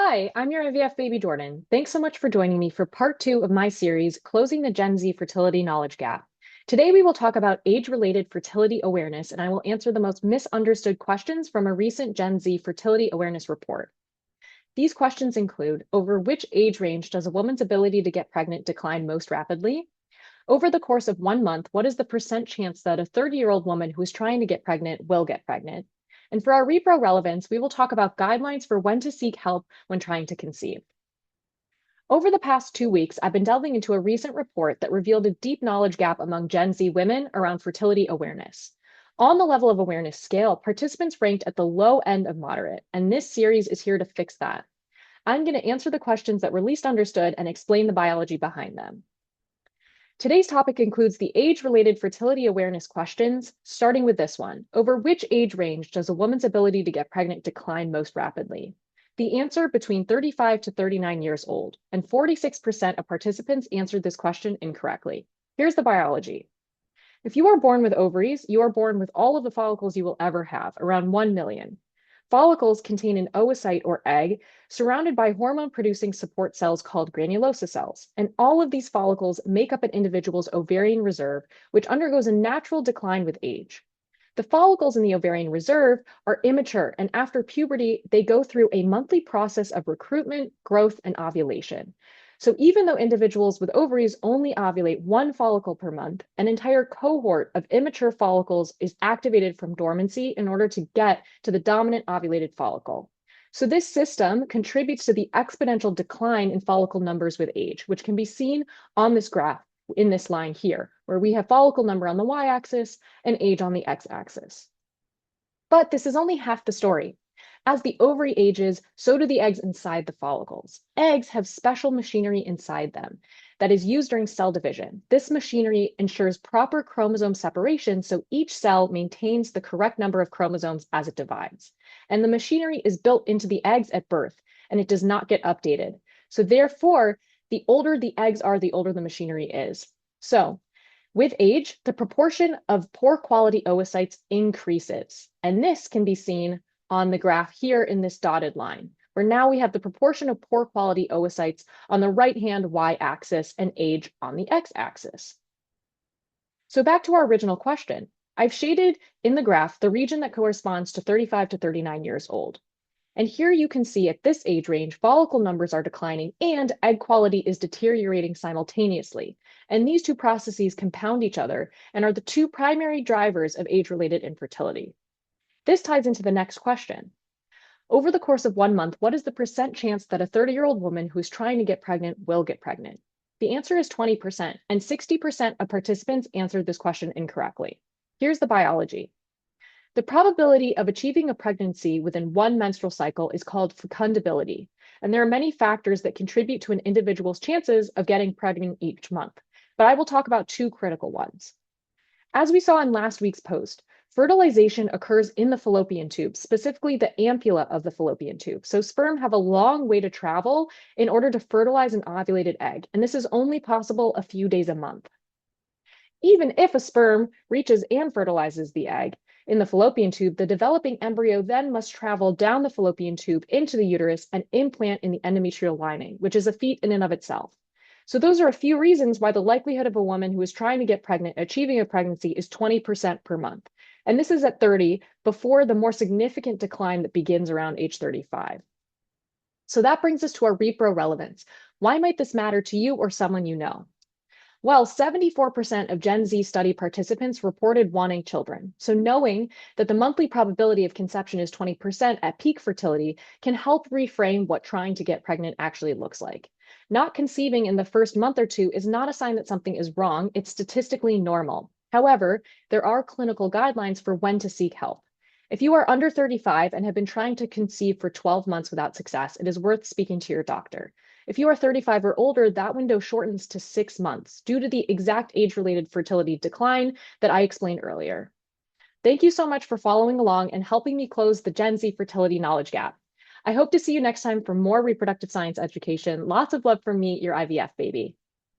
Hi, I'm your IVF baby Jordan. Thanks so much for joining me for part two of my series, Closing the Gen Z Fertility Knowledge Gap. Today, we will talk about age-related fertility awareness, and I will answer the most misunderstood questions from a recent Gen Z fertility awareness report. These questions include, over which age range does a woman's ability to get pregnant decline most rapidly? Over the course of 1 month, what is the percent chance that a 30-year-old woman who is trying to get pregnant will get pregnant? And for our repro relevance, we will talk about guidelines for when to seek help when trying to conceive. Over the past 2 weeks, I've been delving into a recent report that revealed a deep knowledge gap among Gen Z women around fertility awareness. On the level of awareness scale, participants ranked at the low end of moderate, and this series is here to fix that. I'm going to answer the questions that were least understood and explain the biology behind them. Today's topic includes the age-related fertility awareness questions, starting with this one. Over which age range does a woman's ability to get pregnant decline most rapidly? The answer between 35 to 39 years old, and 46% of participants answered this question incorrectly. Here's the biology. If you are born with ovaries, you are born with all of the follicles you will ever have, around 1 million. Follicles contain an oocyte or egg surrounded by hormone-producing support cells called granulosa cells, and all of these follicles make up an individual's ovarian reserve, which undergoes a natural decline with age. The follicles in the ovarian reserve are immature, and after puberty, they go through a monthly process of recruitment, growth, and ovulation. So even though individuals with ovaries only ovulate one follicle per month, an entire cohort of immature follicles is activated from dormancy in order to get to the dominant ovulated follicle. So this system contributes to the exponential decline in follicle numbers with age, which can be seen on this graph in this line here, where we have follicle number on the y-axis and age on the x-axis. But this is only half the story. As the ovary ages, so do the eggs inside the follicles. Eggs have special machinery inside them that is used during cell division. This machinery ensures proper chromosome separation so each cell maintains the correct number of chromosomes as it divides. And the machinery is built into the eggs at birth, and it does not get updated. So therefore, the older the eggs are, the older the machinery is. So with age, the proportion of poor quality oocytes increases. And this can be seen on the graph here in this dotted line, where now we have the proportion of poor quality oocytes on the right-hand y-axis and age on the x-axis. So back to our original question. I've shaded in the graph the region that corresponds to 35 to 39 years old. And here you can see at this age range, follicle numbers are declining and egg quality is deteriorating simultaneously. And these two processes compound each other and are the two primary drivers of age-related infertility. This ties into the next question. Over the course of 1 month, what is the percent chance that a 30-year-old woman who is trying to get pregnant will get pregnant? The answer is 20%, and 60% of participants answered this question incorrectly. Here's the biology. The probability of achieving a pregnancy within one menstrual cycle is called fecundability, and there are many factors that contribute to an individual's chances of getting pregnant each month, but I will talk about two critical ones. As we saw in last week's post, fertilization occurs in the fallopian tube, specifically the ampulla of the fallopian tube. So sperm have a long way to travel in order to fertilize an ovulated egg, and this is only possible a few days a month. Even if a sperm reaches and fertilizes the egg in the fallopian tube, the developing embryo then must travel down the fallopian tube into the uterus and implant in the endometrial lining, which is a feat in and of itself. So those are a few reasons why the likelihood of a woman who is trying to get pregnant achieving a pregnancy is 20% per month. And this is at 30 before the more significant decline that begins around age 35. So that brings us to our repro relevance. Why might this matter to you or someone you know? Well, 74% of Gen Z study participants reported wanting children. So knowing that the monthly probability of conception is 20% at peak fertility can help reframe what trying to get pregnant actually looks like. Not conceiving in the first month or two is not a sign that something is wrong. It's statistically normal. However, there are clinical guidelines for when to seek help. If you are under 35 and have been trying to conceive for 12 months without success, it is worth speaking to your doctor. If you are 35 or older, that window shortens to 6 months due to the exact age-related fertility decline that I explained earlier. Thank you so much for following along and helping me close the Gen Z fertility knowledge gap. I hope to see you next time for more reproductive science education. Lots of love from me, your IVF baby.